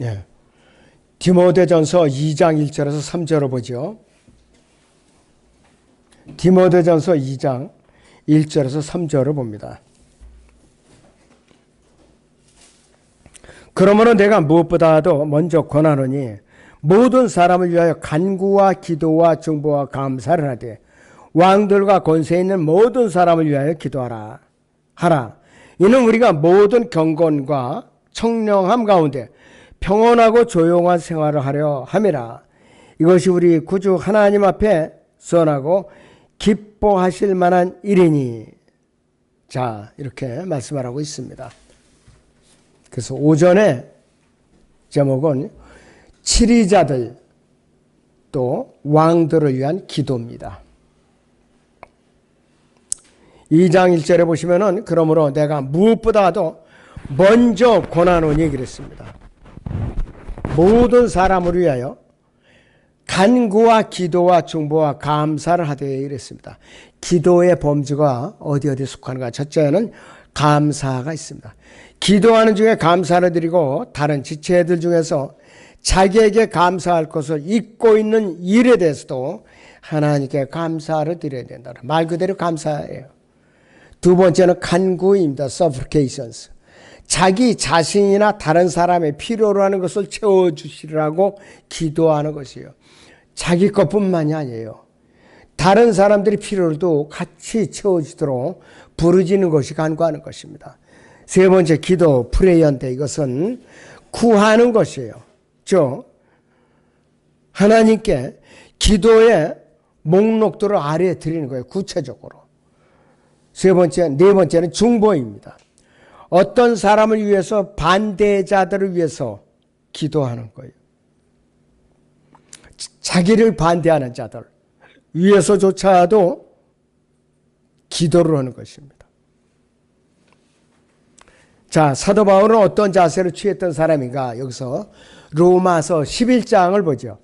예. 디모데전서 2장 1절에서 3절을 보죠. 디모데전서 2장 1절에서 3절을 봅니다. 그러므로 내가 무엇보다도 먼저 권하노니 모든 사람을 위하여 간구와 기도와 중보와 감사를 하되 왕들과 권세 있는 모든 사람을 위하여 기도하라 하라. 이는 우리가 모든 경건과 청량함 가운데 평온하고 조용한 생활을 하려 함이라. 이것이 우리 구주 하나님 앞에 선하고 기뻐하실 만한 일이니. 자, 이렇게 말씀을 하고 있습니다. 그래서 오전에 제목은 치리자들 또 왕들을 위한 기도입니다. 2장 1절에 보시면은 그러므로 내가 무엇보다도 먼저 권하노니 그랬습니다. 모든 사람을 위하여 간구와 기도와 중보와 감사를 하되 이랬습니다. 기도의 범주가 어디 속하는가? 첫째는 감사가 있습니다. 기도하는 중에 감사를 드리고 다른 지체들 중에서 자기에게 감사할 것을 잊고 있는 일에 대해서도 하나님께 감사를 드려야 된다. 말 그대로 감사예요. 두 번째는 간구입니다. supplications. 자기 자신이나 다른 사람의 필요로 하는 것을 채워주시라고 기도하는 것이에요. 자기 것뿐만이 아니에요. 다른 사람들의 필요도 같이 채워주도록 부르짖는 것이 간구하는 것입니다. 세 번째 기도, 프레이어인데 이것은 구하는 것이에요. 하나님께 기도의 목록들을 아래에 드리는 거예요. 구체적으로. 네 번째는 중보입니다. 어떤 사람을 위해서 반대자들을 위해서 기도하는 거예요. 자기를 반대하는 자들 위해서조차도 기도를 하는 것입니다. 자, 사도 바울은 어떤 자세를 취했던 사람인가? 여기서 로마서 11장을 보죠.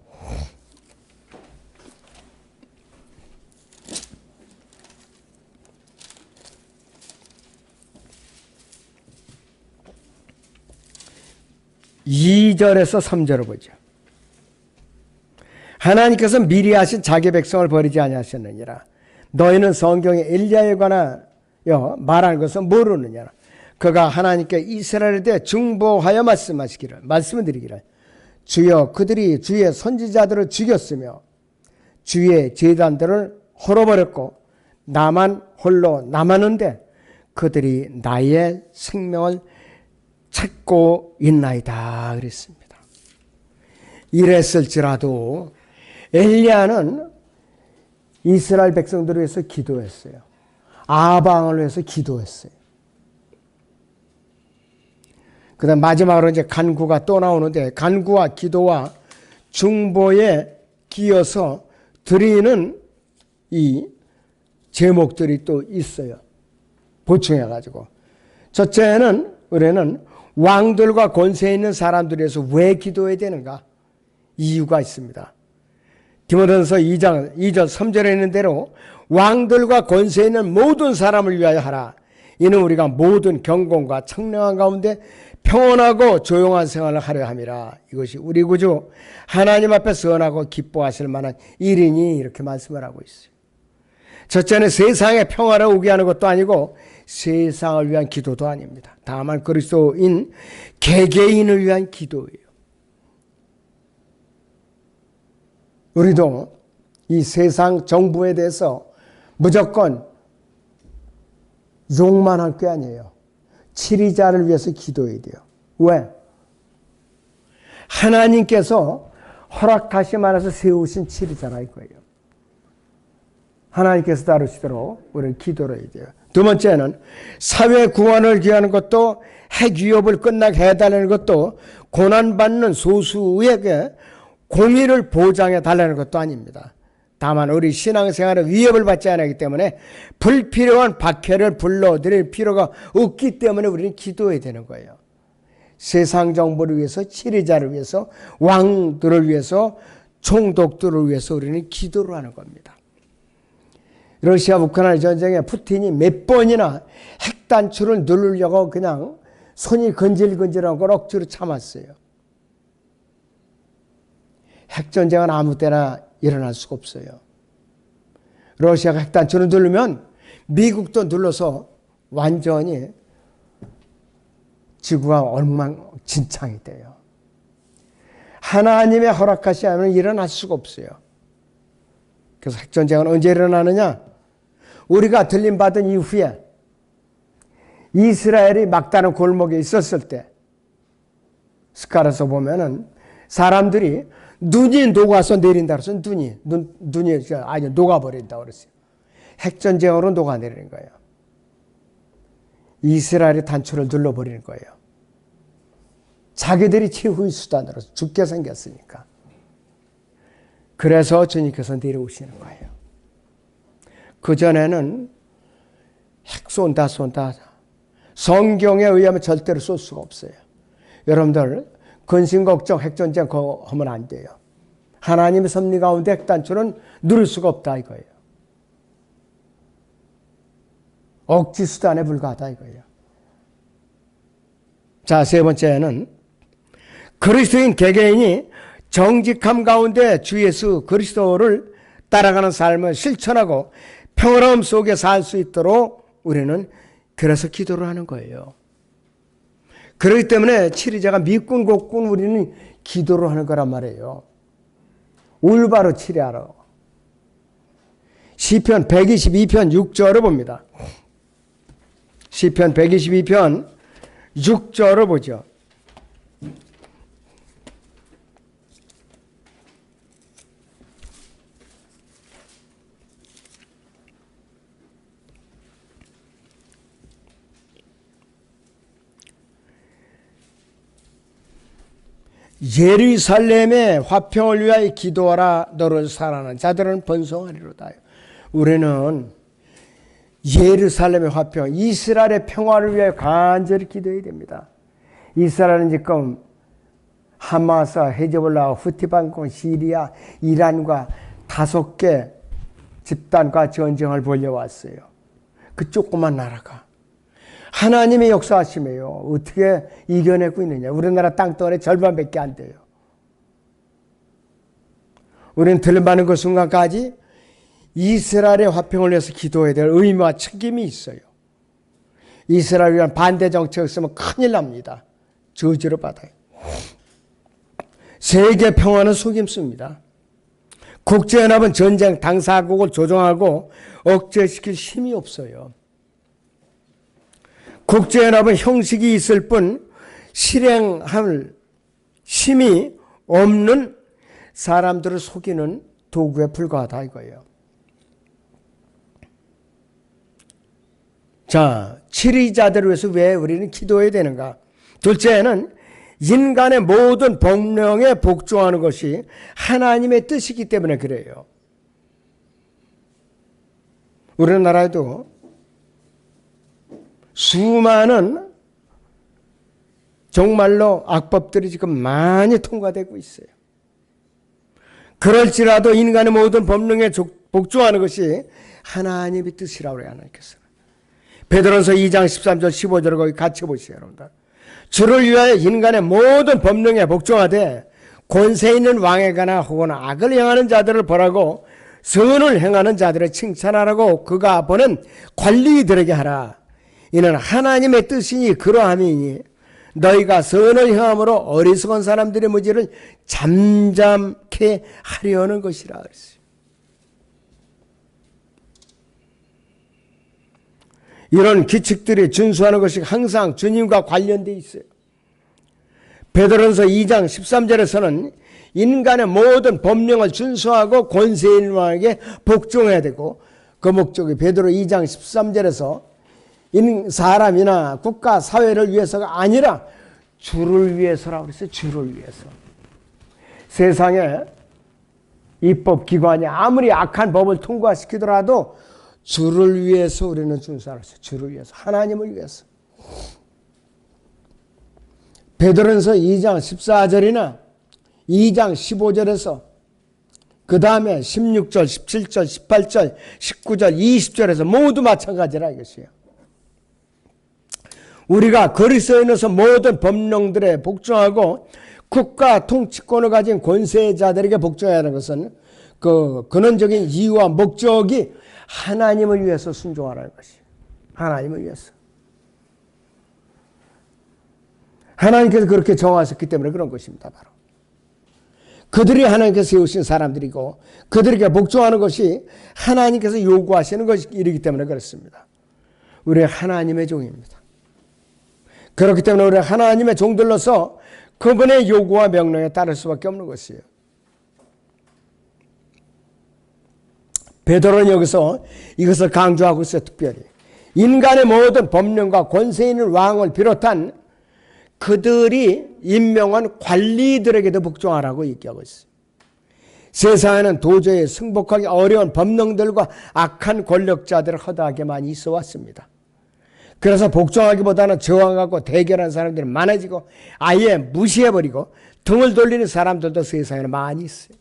(2절에서) (3절을) 보죠. 하나님께서 미리 하신 자기 백성을 버리지 아니하셨느니라. 너희는 성경에 엘리야에 관하여 말하는 것을 모르느냐. 그가 하나님께 이스라엘에 대해 중보하여 말씀을 드리기를 주여 그들이 주의 선지자들을 죽였으며 주의 제단들을 헐어버렸고 나만 홀로 남았는데 그들이 나의 생명을 찾고 있나이다 그랬습니다. 이랬을지라도 엘리야는 이스라엘 백성들을 위해서 기도했어요. 아방을 위해서 기도했어요. 그 다음 마지막으로 이제 간구가 또 나오는데 간구와 기도와 중보에 끼어서 드리는 이 제목들이 또 있어요. 보충해가지고. 첫째는 우리는 왕들과 권세 있는 사람들에 대해서 왜 기도해야 되는가? 이유가 있습니다. 디모데전서 2장 2절 3절에 있는 대로 왕들과 권세 있는 모든 사람을 위하여 하라. 이는 우리가 모든 경건과 청량한 가운데 평온하고 조용한 생활을 하려 함이라. 이것이 우리 구주 하나님 앞에 선하고 기뻐하실 만한 일이니 이렇게 말씀을 하고 있어요. 첫째는 세상의 평화를 오게 하는 것도 아니고 세상을 위한 기도도 아닙니다. 다만 그리스도인 개개인을 위한 기도예요. 우리도 이 세상 정부에 대해서 무조건 욕만 할 게 아니에요. 치리자를 위해서 기도해야 돼요. 왜? 하나님께서 허락하심 안에서 세우신 치리자라 이거예요. 하나님께서 다루시도록 우리는 기도를 해야 돼요. 두 번째는 사회 구원을 기하는 것도 핵 위협을 끝나게 해달라는 것도 고난받는 소수에게 공의를 보장해 달라는 것도 아닙니다. 다만 우리 신앙생활은 위협을 받지 않기 때문에 불필요한 박해를 불러들일 필요가 없기 때문에 우리는 기도해야 되는 거예요. 세상 정부를 위해서, 치리자를 위해서, 왕들을 위해서, 총독들을 위해서 우리는 기도를 하는 겁니다. 러시아 우크라이나 전쟁에 푸틴이 몇 번이나 핵단추를 누르려고 그냥 손이 건질건질한 걸 억지로 참았어요. 핵전쟁은 아무 때나 일어날 수가 없어요. 러시아가 핵단추를 누르면 미국도 눌러서 완전히 지구가 엉망진창이 돼요. 하나님의 허락하시 않으면 일어날 수가 없어요. 그래서 핵전쟁은 언제 일어나느냐? 우리가 들림받은 이후에 이스라엘이 막다른 골목에 있었을 때 스카라서 보면은 사람들이 눈이 녹아서 내린다 그래서 눈이 아니 녹아버린다 그랬어요. 핵전쟁으로 녹아내리는 거예요. 이스라엘의 단추를 눌러버리는 거예요. 자기들이 최후의 수단으로 죽게 생겼으니까. 그래서 주님께서 내려오시는 거예요. 그전에는 핵 쏜다. 성경에 의하면 절대로 쏠 수가 없어요. 여러분들 근심 걱정 핵전쟁 하면 안 돼요. 하나님의 섭리 가운데 핵단추는 누를 수가 없다 이거예요. 억지 수단에 불과하다 이거예요. 자, 세 번째는 그리스도인 개개인이 정직함 가운데 주 예수 그리스도를 따라가는 삶을 실천하고 평화로움 속에 살 수 있도록 우리는 그래서 기도를 하는 거예요. 그렇기 때문에 치리자가 미꾼곡꾼 우리는 기도를 하는 거란 말이에요. 올바로 치리하러. 시편 122편 6절을 봅니다. 시편 122편 6절을 보죠. 예루살렘의 화평을 위하여 기도하라. 너를 사랑하는 자들은 번성하리로다. 우리는 예루살렘의 화평, 이스라엘의 평화를 위하여 간절히 기도해야 됩니다. 이스라엘은 지금 하마스, 헤즈볼라, 후티반공, 시리아, 이란과 5개 집단과 전쟁을 벌여왔어요. 그 조그만 나라가 하나님의 역사하심이에요. 어떻게 이겨내고 있느냐. 우리나라 땅덩어리 절반밖에 안 돼요. 우리는 들림받는 그 순간까지 이스라엘의 화평을 위해서 기도해야 될 의무와 책임이 있어요. 이스라엘을 위한 반대 정책이 있으면 큰일 납니다. 저주를 받아요. 세계 평화는 속임수입니다. 국제연합은 전쟁 당사국을 조종하고 억제시킬 힘이 없어요. 국제연합은 형식이 있을 뿐 실행할 힘이 없는 사람들을 속이는 도구에 불과하다 이거예요. 자, 치리자들을 위해서 왜 우리는 기도해야 되는가? 둘째는 인간의 모든 법령에 복종하는 것이 하나님의 뜻이기 때문에 그래요. 우리나라에도 수많은 정말로 악법들이 지금 많이 통과되고 있어요. 그럴지라도 인간의 모든 법령에 복종하는 것이 하나님의 뜻이라고 그래요. 하나님께서. 베드로전서 2장 13절 15절을 거기 같이 보시죠. 여러분들. 주를 위하여 인간의 모든 법령에 복종하되 권세 있는 왕에 관하 혹은 악을 행하는 자들을 벌하고 선을 행하는 자들을 칭찬하라고 그가 보는 관리들에게 하라. 이는 하나님의 뜻이니 그러함이니 너희가 선을 행함으로 어리석은 사람들의 무지를 잠잠케 하려는 것이라 그랬어요. 이런 규칙들이 준수하는 것이 항상 주님과 관련되어 있어요. 베드로전서 2장 13절에서는 인간의 모든 법령을 준수하고 권세 있는 왕에게 복종해야 되고 그 목적이 베드로 2장 13절에서 사람이나 국가 사회를 위해서가 아니라 주를 위해서라고 그랬어요. 주를 위해서. 세상에 입법기관이 아무리 악한 법을 통과시키더라도 주를 위해서 우리는 준수하라 했어요. 주를 위해서. 하나님을 위해서. 베드로전서 2장 14절이나 2장 15절에서 그 다음에 16절, 17절, 18절, 19절, 20절에서 모두 마찬가지라 이것이에요. 우리가 그리스도인으로서 모든 법령들에 복종하고 국가 통치권을 가진 권세자들에게 복종해야 하는 것은 그 근원적인 이유와 목적이 하나님을 위해서 순종하라는 것이에요. 하나님을 위해서. 하나님께서 그렇게 정하셨기 때문에 그런 것입니다. 바로. 그들이 하나님께서 세우신 사람들이고 그들에게 복종하는 것이 하나님께서 요구하시는 것이기 때문에 그렇습니다. 우리는 하나님의 종입니다. 그렇기 때문에 우리는 하나님의 종들로서 그분의 요구와 명령에 따를 수밖에 없는 것이에요. 베드로는 여기서 이것을 강조하고 있어요. 특별히 인간의 모든 법령과 권세 있는 왕을 비롯한 그들이 임명한 관리들에게도 복종하라고 얘기하고 있어요. 세상에는 도저히 승복하기 어려운 법령들과 악한 권력자들을 허다하게 많이 있어 왔습니다. 그래서 복종하기보다는 저항하고 대결하는 사람들이 많아지고 아예 무시해버리고 등을 돌리는 사람들도 세상에는 많이 있어요.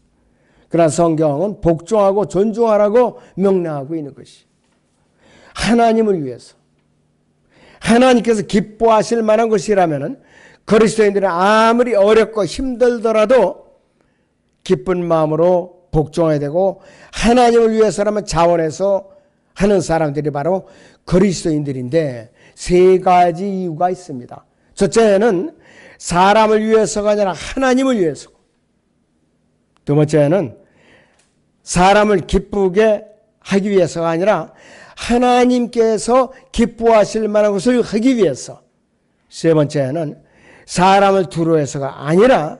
그러나 성경은 복종하고 존중하라고 명령하고 있는 것이 하나님을 위해서 하나님께서 기뻐하실 만한 것이라면 그리스도인들은 아무리 어렵고 힘들더라도 기쁜 마음으로 복종해야 되고 하나님을 위해서라면 자원해서 하는 사람들이 바로 그리스도인들인데 세 가지 이유가 있습니다. 첫째는 사람을 위해서가 아니라 하나님을 위해서고 두 번째는 사람을 기쁘게 하기 위해서가 아니라 하나님께서 기뻐하실 만한 것을 하기 위해서 세 번째는 사람을 두려워해서가 아니라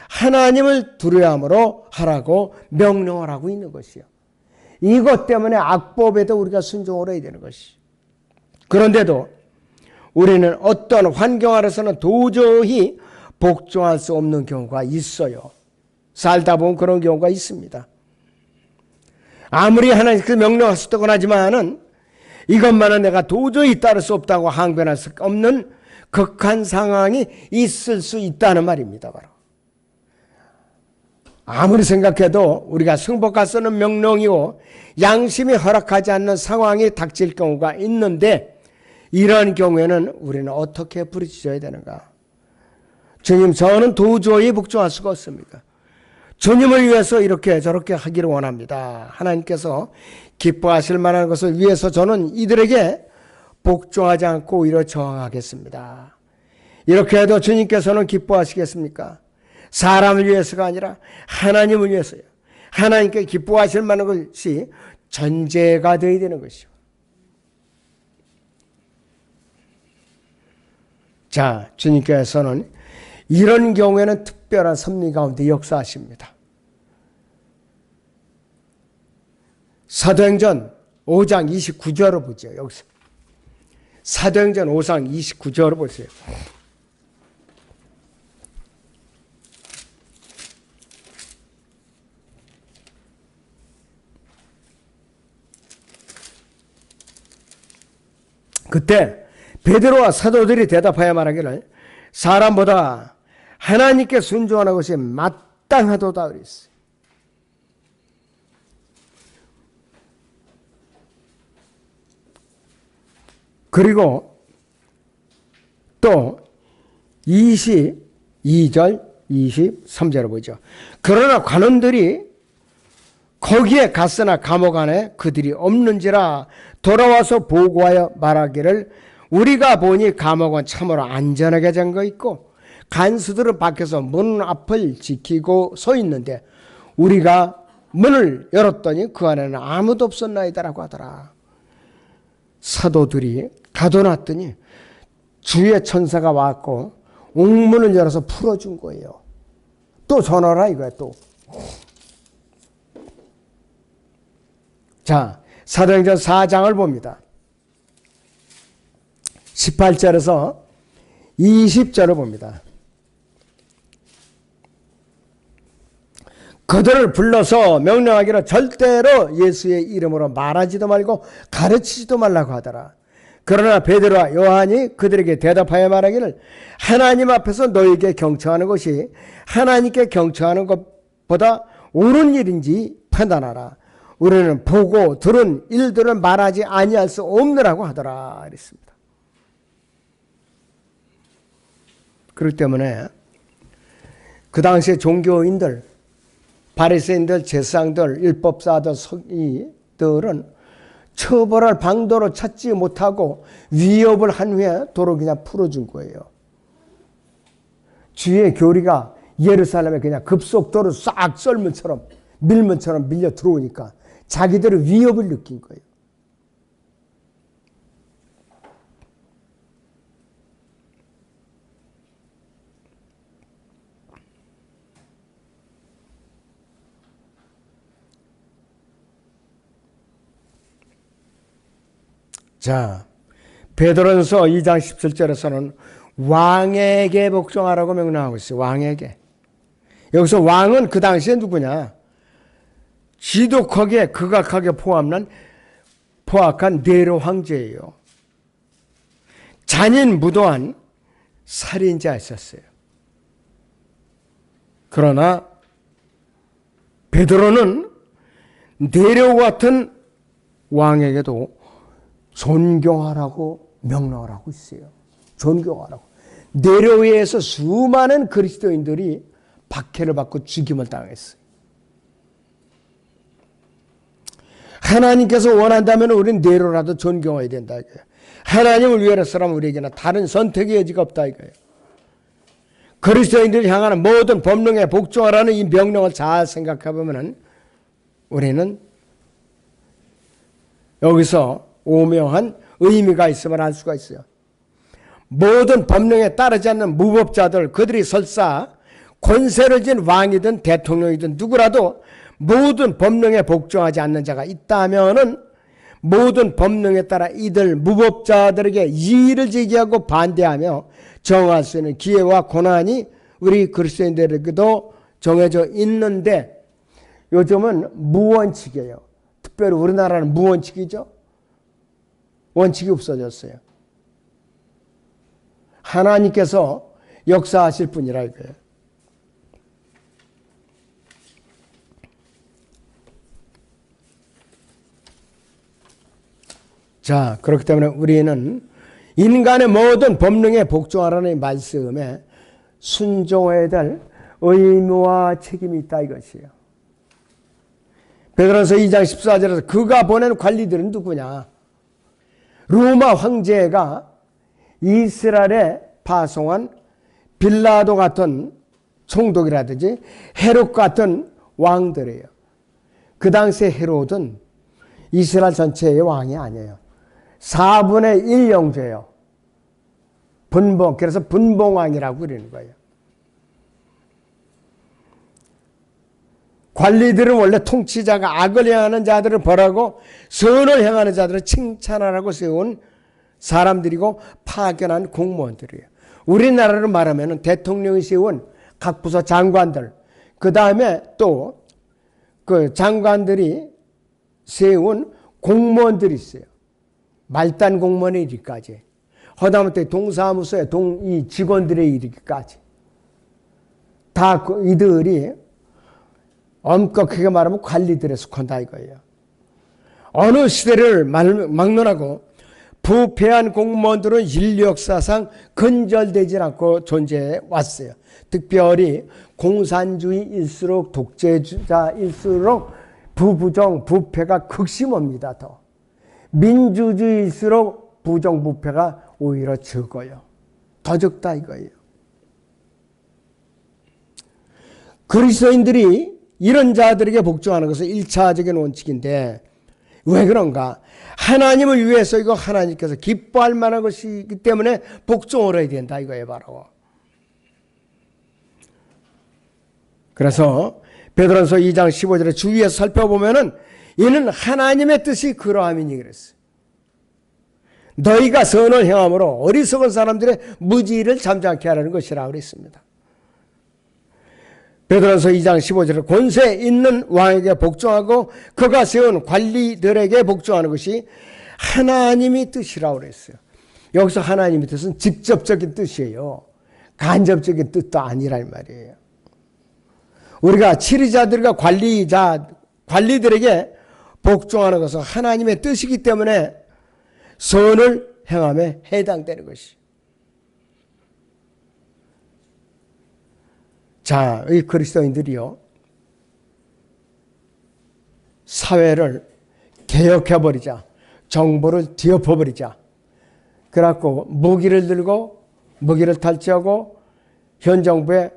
하나님을 두려워함으로 하라고 명령을 하고 있는 것이요. 이것 때문에 악법에도 우리가 순종을 해야 되는 것이. 그런데도 우리는 어떤 환경 아래서는 도저히 복종할 수 없는 경우가 있어요. 살다 보면 그런 경우가 있습니다. 아무리 하나님께서 명령하셨다고 하지만은 이것만은 내가 도저히 따를 수 없다고 항변할 수 없는 극한 상황이 있을 수 있다는 말입니다. 바로. 아무리 생각해도 우리가 승복할 수 없는 명령이고 양심이 허락하지 않는 상황이 닥칠 경우가 있는데 이러한 경우에는 우리는 어떻게 부르짖어야 되는가? 주님, 저는 도저히 복종할 수가 없습니다. 주님을 위해서 이렇게 저렇게 하기를 원합니다. 하나님께서 기뻐하실 만한 것을 위해서 저는 이들에게 복종하지 않고 오히려 저항하겠습니다. 이렇게 해도 주님께서는 기뻐하시겠습니까? 사람을 위해서가 아니라 하나님을 위해서요. 하나님께 기뻐하실 만한 것이 전제가 되어야 되는 것이요. 자, 주님께서는 이런 경우에는 특별한 섭리 가운데 역사하십니다. 사도행전 5장 29절을 보죠. 여기서 사도행전 5장 29절을 보세요. 그때 베드로와 사도들이 대답하여 말하기를 사람보다 하나님께 순종하는 것이 마땅하도다 그랬어요. 그리고 또 22절, 23절을 보죠. 그러나 관원들이 거기에 갔으나 감옥 안에 그들이 없는지라 돌아와서 보고하여 말하기를 우리가 보니 감옥은 참으로 안전하게 잠겨 있고 간수들은 밖에서 문 앞을 지키고 서 있는데 우리가 문을 열었더니 그 안에는 아무도 없었나이다라고 하더라. 사도들이 가둬놨더니 주의 천사가 왔고 옥문을 열어서 풀어준 거예요. 또 전화라 이거야 또. 자, 사도행전 4장을 봅니다. 18절에서 20절을 봅니다. 그들을 불러서 명령하기를 절대로 예수의 이름으로 말하지도 말고 가르치지도 말라고 하더라. 그러나 베드로와 요한이 그들에게 대답하여 말하기를 하나님 앞에서 너에게 경청하는 것이 하나님께 경청하는 것보다 옳은 일인지 판단하라. 우리는 보고 들은 일들을 말하지 아니할 수 없느라고 하더라. 그랬습니다. 그렇기 때문에 그 당시에 종교인들, 바리새인들, 제사장들, 율법사들, 서기들은 처벌할 방도로 찾지 못하고 위협을 한 후에 도로 그냥 풀어준 거예요. 주의 교리가 예루살렘에 그냥 급속도로 싹 썰물처럼 밀물처럼 밀려 들어오니까 자기들의 위협을 느낀 거예요. 자, 베드로전서 2장 17절에서는 왕에게 복종하라고 명령하고 있어요. 왕에게. 여기서 왕은 그 당시에 누구냐? 지독하게 극악하게 포악한 네로 황제예요. 잔인무도한 살인자였었어요. 그러나 베드로는 네로 같은 왕에게도 존경하라고 명령을 하고 있어요. 존경하라고. 네로에 의해서 수많은 그리스도인들이 박해를 받고 죽임을 당했어요. 하나님께서 원한다면 우리는 네로라도 존경해야 된다 이거예요. 하나님을 위해서라면 우리에게는 다른 선택의 여지가 없다 이거예요. 그리스도인들을 향하는 모든 법령에 복종하라는 이 명령을 잘 생각해 보면 우리는 여기서 오묘한 의미가 있음을 알 수가 있어요. 모든 법령에 따르지 않는 무법자들, 그들이 설사 권세를 진 왕이든 대통령이든 누구라도 모든 법령에 복종하지 않는 자가 있다면은 모든 법령에 따라 이들 무법자들에게 이의를 제기하고 반대하며 정할 수 있는 기회와 권한이 우리 그리스도인들에게도 정해져 있는데 요즘은 무원칙이에요. 특별히 우리나라는 무원칙이죠. 원칙이 없어졌어요. 하나님께서 역사하실 분이라 이거예요. 자, 그렇기 때문에 우리는 인간의 모든 법령에 복종하라는 말씀에 순종해야 될 의무와 책임이 있다 이것이에요. 베드로전서 2장 14절에서 그가 보낸 관리들은 누구냐? 로마 황제가 이스라엘에 파송한 빌라도 같은 총독이라든지 헤롯 같은 왕들이에요. 그 당시에 헤롯은 이스라엘 전체의 왕이 아니에요. 4분의 1 영제예요. 분봉, 그래서 분봉왕이라고 그러는 거예요. 관리들은 원래 통치자가 악을 행하는 자들을 벌하고 선을 행하는 자들을 칭찬하라고 세운 사람들이고 파견한 공무원들이에요. 우리나라로 말하면 대통령이 세운 각 부서 장관들, 그 다음에 또 그 장관들이 세운 공무원들이 있어요. 말단 공무원에 이르기까지. 허다못해 동사무소에 이 직원들에 이르기까지. 다 이들이 엄격하게 말하면 관리들에 속한다 이거예요. 어느 시대를 막론하고 부패한 공무원들은 인류 역사상 근절되지 않고 존재해 왔어요. 특별히 공산주의일수록 독재자일수록 부부정 부패가 극심합니다. 더 민주주의일수록 부정 부패가 오히려 적어요. 더 적다 이거예요. 그리스도인들이 이런 자들에게 복종하는 것은 1차적인 원칙인데 왜 그런가? 하나님을 위해서 이거 하나님께서 기뻐할 만한 것이기 때문에 복종을 해야 된다 이거예요 바로. 그래서 베드로전서 2장 15절에 주위에서 살펴보면은 이는 하나님의 뜻이 그러함이니 그랬어요. 너희가 선을 행함으로 어리석은 사람들의 무지를 잠잠케 하라는 것이라고 그랬습니다. 베드로전서 2장 15절에 권세 있는 왕에게 복종하고 그가 세운 관리들에게 복종하는 것이 하나님의 뜻이라고 그랬어요. 여기서 하나님의 뜻은 직접적인 뜻이에요. 간접적인 뜻도 아니란 말이에요. 우리가 치리자들과 관리들에게 복종하는 것은 하나님의 뜻이기 때문에 선을 행함에 해당되는 것이. 자, 이 그리스도인들이요, 사회를 개혁해버리자, 정부를 뒤엎어버리자, 그래갖고 무기를 들고 무기를 탈취하고 현 정부에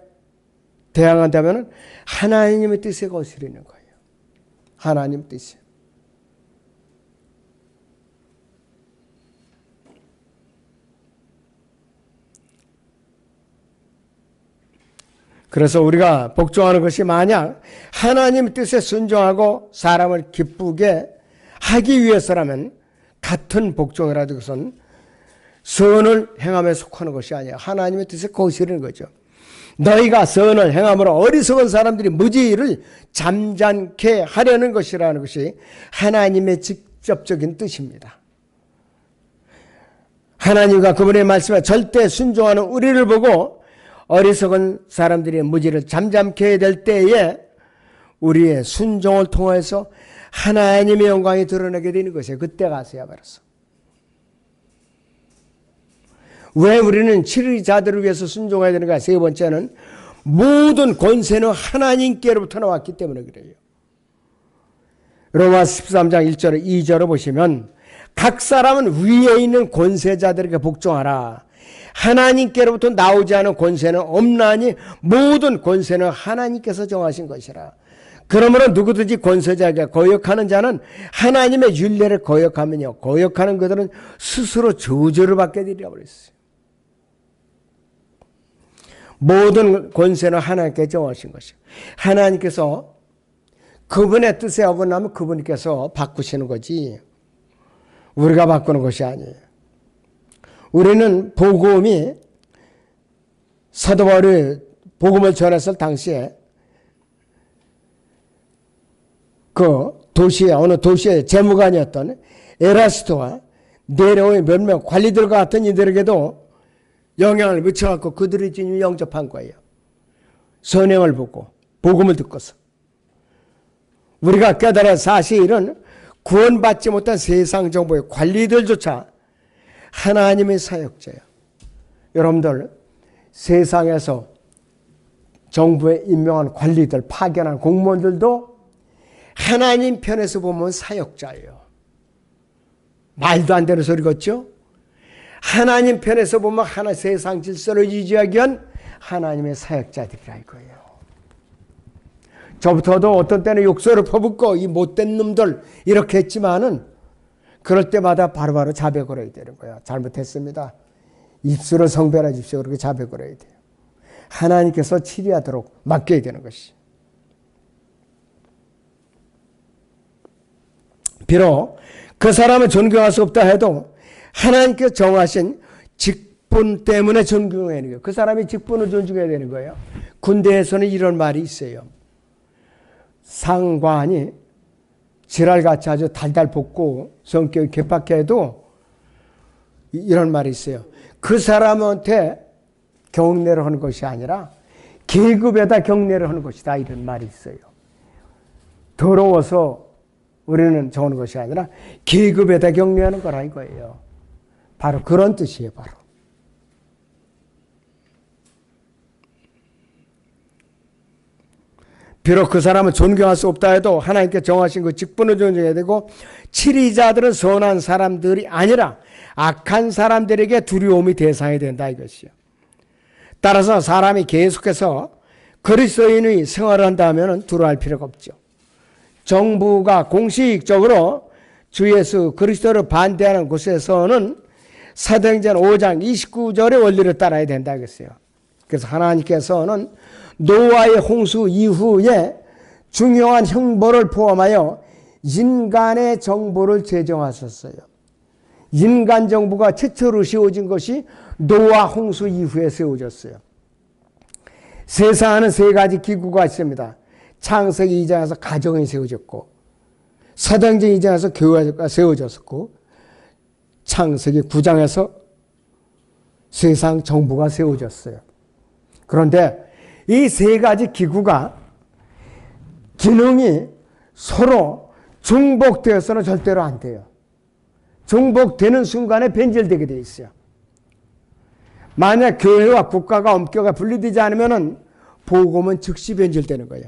대항한다면 하나님의 뜻에 거스르는 거예요. 하나님 뜻이. 그래서 우리가 복종하는 것이 만약 하나님의 뜻에 순종하고 사람을 기쁘게 하기 위해서라면 같은 복종이라도 그것은 선을 행함에 속하는 것이 아니야. 하나님의 뜻에 거스르는 거죠. 너희가 선을 행함으로 어리석은 사람들이 무지를 잠잠케 하려는 것이라는 것이 하나님의 직접적인 뜻입니다. 하나님과 그분의 말씀에 절대 순종하는 우리를 보고 어리석은 사람들이 무지를 잠잠케 해야 될 때에 우리의 순종을 통해서 하나님의 영광이 드러나게 되는 것이에요. 그때 가서야 말았어. 왜 우리는 치리자들을 위해서 순종해야 되는가? 세 번째는 모든 권세는 하나님께로부터 나왔기 때문에 그래요. 로마서 13장 1절 2절을 보시면 각 사람은 위에 있는 권세자들에게 복종하라. 하나님께로부터 나오지 않은 권세는 없나니 모든 권세는 하나님께서 정하신 것이라. 그러므로 누구든지 권세자에게 거역하는 자는 하나님의 율례를 거역하면요, 거역하는 그들은 스스로 저주를 받게 되리라 그랬어요. 모든 권세는 하나님께 정하신 것이에요. 하나님께서 그분의 뜻에 어긋나면 그분께서 바꾸시는 거지 우리가 바꾸는 것이 아니에요. 우리는 복음이 사도 바울이 복음을 전했을 당시에 그 도시에 어느 도시의 재무관이었던 에라스토와 네로의 몇몇 관리들과 같은 이들에게도 영향을 미쳐갖고 그들의 주님을 영접한 거예요. 선행을 보고 복음을 듣고서. 우리가 깨달은 사실은 구원받지 못한 세상 정부의 관리들조차 하나님의 사역자예요. 여러분들 세상에서 정부에 임명한 관리들, 파견한 공무원들도 하나님 편에서 보면 사역자예요. 말도 안 되는 소리 같죠? 하나님 편에서 보면 하나 세상 질서를 유지하기 위한 하나님의 사역자들이라 이거예요. 저부터도 어떤 때는 욕설을 퍼붓고 이 못된 놈들 이렇게 했지만은 그럴 때마다 바로바로 자백 걸어야 되는 거야. 잘못했습니다. 입술을 성별해 주십시오. 그렇게 자백 걸어야 돼요. 하나님께서 치리하도록 맡겨야 되는 것이. 비록 그 사람을 존경할 수 없다 해도 하나님께서 정하신 직분 때문에 존경해야 되는 거예요. 그 사람이 직분을 존중해야 되는 거예요. 군대에서는 이런 말이 있어요. 상관이 지랄같이 아주 달달 볶고 성격이 개팍해도 이런 말이 있어요. 그 사람한테 경례를 하는 것이 아니라 계급에다 경례를 하는 것이다. 이런 말이 있어요. 더러워서 우리는 정하는 것이 아니라 계급에다 경례하는 거라 이거예요. 바로 그런 뜻이에요. 바로. 비록 그 사람은 존경할 수 없다 해도 하나님께 정하신 그 직분을 존중해야 되고 치리자들은 선한 사람들이 아니라 악한 사람들에게 두려움이 대상이 된다 이것이요. 따라서 사람이 계속해서 그리스도인의 생활을 한다면 두려워할 필요가 없죠. 정부가 공식적으로 주 예수 그리스도를 반대하는 곳에서는 사도행전 5장 29절의 원리를 따라야 된다 이것이요. 그래서 하나님께서는 노아의 홍수 이후에 중요한 형벌을 포함하여 인간의 정부를 제정하셨어요. 인간 정부가 최초로 세워진 것이 노아 홍수 이후에 세워졌어요. 세상에는 세 가지 기구가 있습니다. 창세기 2장에서 가정이 세워졌고 사도행전 2장에서 교회가 세워졌고 창세기 9장에서 세상 정부가 세워졌어요. 그런데 이 세 가지 기구가 기능이 서로 중복되어서는 절대로 안 돼요. 중복되는 순간에 변질되게 돼 있어요. 만약 교회와 국가가 엄격하게 분리되지 않으면 복음은 즉시 변질되는 거예요.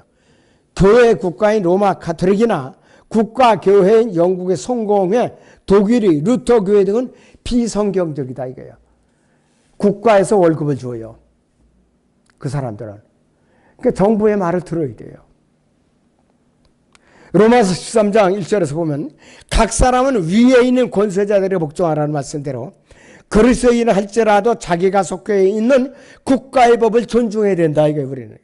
교회 국가인 로마 가톨릭이나 국가 교회인 영국의 성공회, 독일의 루터 교회 등은 비성경적이다 이거예요. 국가에서 월급을 줘요. 그 사람들은. 그러니까 정부의 말을 들어야 돼요. 로마서 13장 1절에서 보면 각 사람은 위에 있는 권세자들에 복종하라는 말씀대로 그리스도인을 할지라도 자기가 속해 있는 국가의 법을 존중해야 된다 이거예요. 우리는.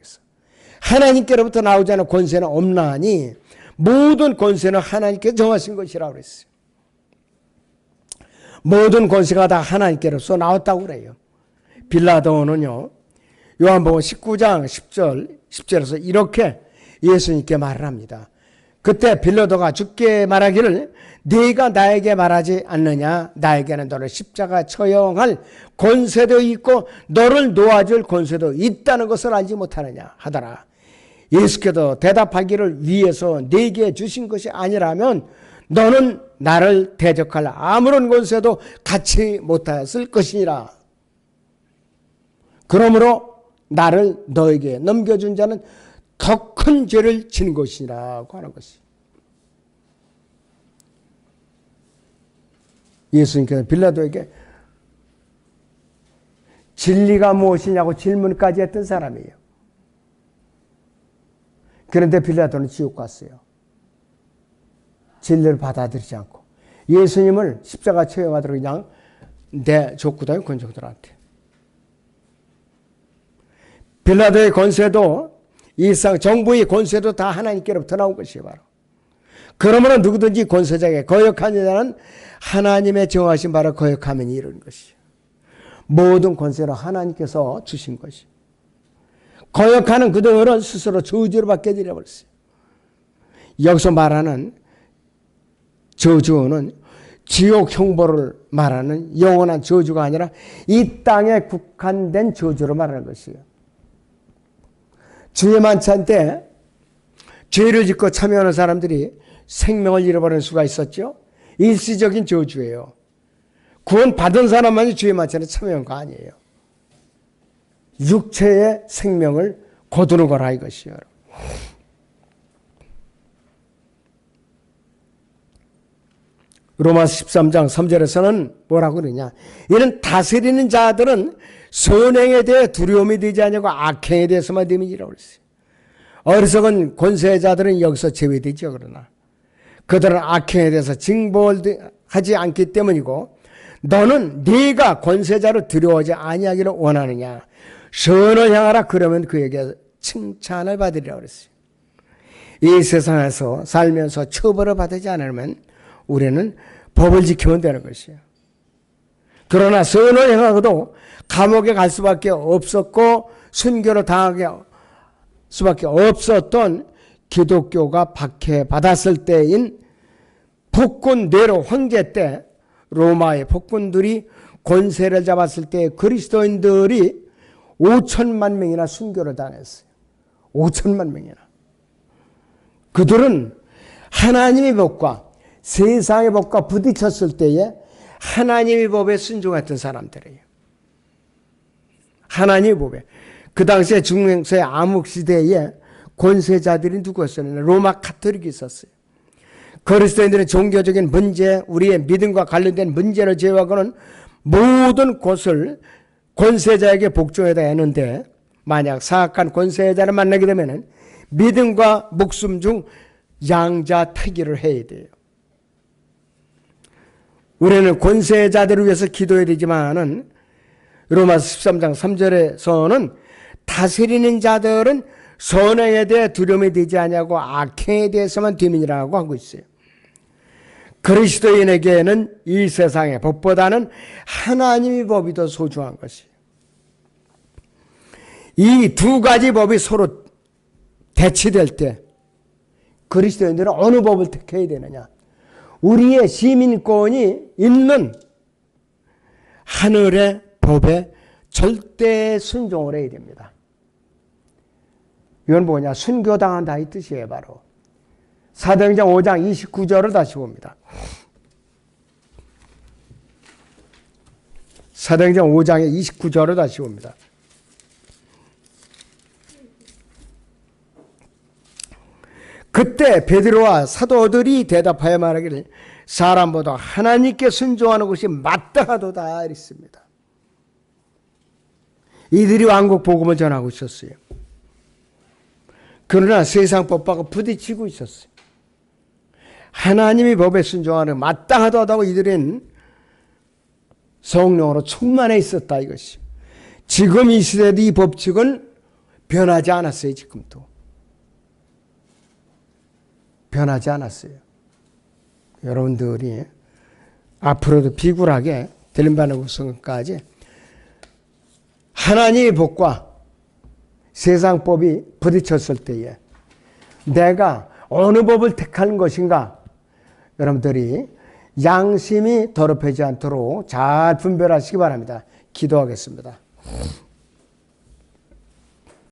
하나님께로부터 나오지 않은 권세는 없나니 모든 권세는 하나님께 정하신 것이라고 그랬어요. 모든 권세가 다 하나님께로서 나왔다고 그래요. 빌라도는요, 요한복음 19장 10절에서 이렇게 예수님께 말을 합니다. 그때 빌라도가 주께 말하기를 네가 나에게 말하지 않느냐? 나에게는 너를 십자가 처형할 권세도 있고 너를 놓아줄 권세도 있다는 것을 알지 못하느냐 하더라. 예수께서 대답하기를 위해서 네게 주신 것이 아니라면 너는 나를 대적할 아무런 권세도 갖지 못하였을 것이니라. 그러므로 나를 너에게 넘겨준 자는 더 큰 죄를 지는 것이라고 하는 것이. 예수님께서 빌라도에게 진리가 무엇이냐고 질문까지 했던 사람이에요. 그런데 빌라도는 지옥 갔어요. 진리를 받아들이지 않고 예수님을 십자가 처형하도록 그냥 내줬거든요. 권총들한테. 빌라도의 권세도 일상 정부의 권세도 다 하나님께로부터 나온 것이에요. 바로. 그러므로 누구든지 권세자에게 거역하는 자는 하나님의 정하신 바로 거역하면 이르는 것이에요. 모든 권세를 하나님께서 주신 것이에요. 거역하는 그들은 스스로 저주를 받게 되어버렸어요. 여기서 말하는 저주는 지옥 형벌을 말하는 영원한 저주가 아니라 이 땅에 국한된 저주를 말하는 것이에요. 주의 만찬 때 죄를 짓고 참여하는 사람들이 생명을 잃어버리는 수가 있었죠. 일시적인 저주예요. 구원 받은 사람만이 주의 만찬에 참여한 거 아니에요. 육체의 생명을 거두는 거라 이것이요. 로마서 13장 3절에서는 뭐라고 그러냐. 이는 다스리는 자들은 선행에 대해 두려움이 되지 않냐고 악행에 대해서만 되민이라고 그랬어요. 어리석은 권세자들은 여기서 제외되죠. 그러나 그들은 악행에 대해서 징벌하지 않기 때문이고 너는 네가 권세자를 두려워하지 아니하기를 원하느냐. 선을 향하라. 그러면 그에게 칭찬을 받으리라고 그랬어요. 이 세상에서 살면서 처벌을 받지 않으면 우리는 법을 지키면 되는 것이에요. 그러나 선을 행하고도 감옥에 갈 수밖에 없었고 순교를 당하게 수밖에 없었던 기독교가 박해받았을 때인 폭군 네로 황제 때 로마의 폭군들이 권세를 잡았을 때 그리스도인들이 5천만 명이나 순교를 당했어요. 5천만 명이나. 그들은 하나님의 법과 세상의 법과 부딪혔을 때에 하나님의 법에 순종했던 사람들이에요. 하나님의 법에. 그 당시에 중세의 암흑시대에 권세자들이 누구였었느냐. 로마 가톨릭이 있었어요. 그리스도인들의 종교적인 문제, 우리의 믿음과 관련된 문제를 제외하고는 모든 것을 권세자에게 복종해야 하는데 만약 사악한 권세자를 만나게 되면 믿음과 목숨 중 양자택일을 해야 돼요. 우리는 권세자들을 위해서 기도해야 되지만은 로마서 13장 3절에서는 다스리는 자들은 선행에 대해 두려움이 되지 않냐고 악행에 대해서만 되민이라고 하고 있어요. 그리스도인에게는 이 세상의 법보다는 하나님의 법이 더 소중한 것이에요. 이 두 가지 법이 서로 대치될 때 그리스도인들은 어느 법을 택해야 되느냐. 우리의 시민권이 있는 하늘의 법에 절대 순종을 해야 됩니다. 이건 뭐냐? 순교당한다 이 뜻이에요. 바로 사도행전 5장 29절을 다시 봅니다. 사도행전 5장의 29절을 다시 봅니다. 그때 베드로와 사도들이 대답하여 말하기를 사람보다 하나님께 순종하는 것이 마땅하도다 이랬습니다. 이들이 왕국 복음을 전하고 있었어요. 그러나 세상 법과 부딪히고 있었어요. 하나님의 법에 순종하는 마땅하다고 이들은 성령으로 충만해 있었다 이것이. 지금 이 시대도 이 법칙은 변하지 않았어요. 지금도 변하지 않았어요. 여러분들이 앞으로도 비굴하게 들림받는 것까지 하나님의 법과 세상 법이 부딪혔을 때에 내가 어느 법을 택하는 것인가, 여러분들이 양심이 더럽혀지지 않도록 잘 분별하시기 바랍니다. 기도하겠습니다.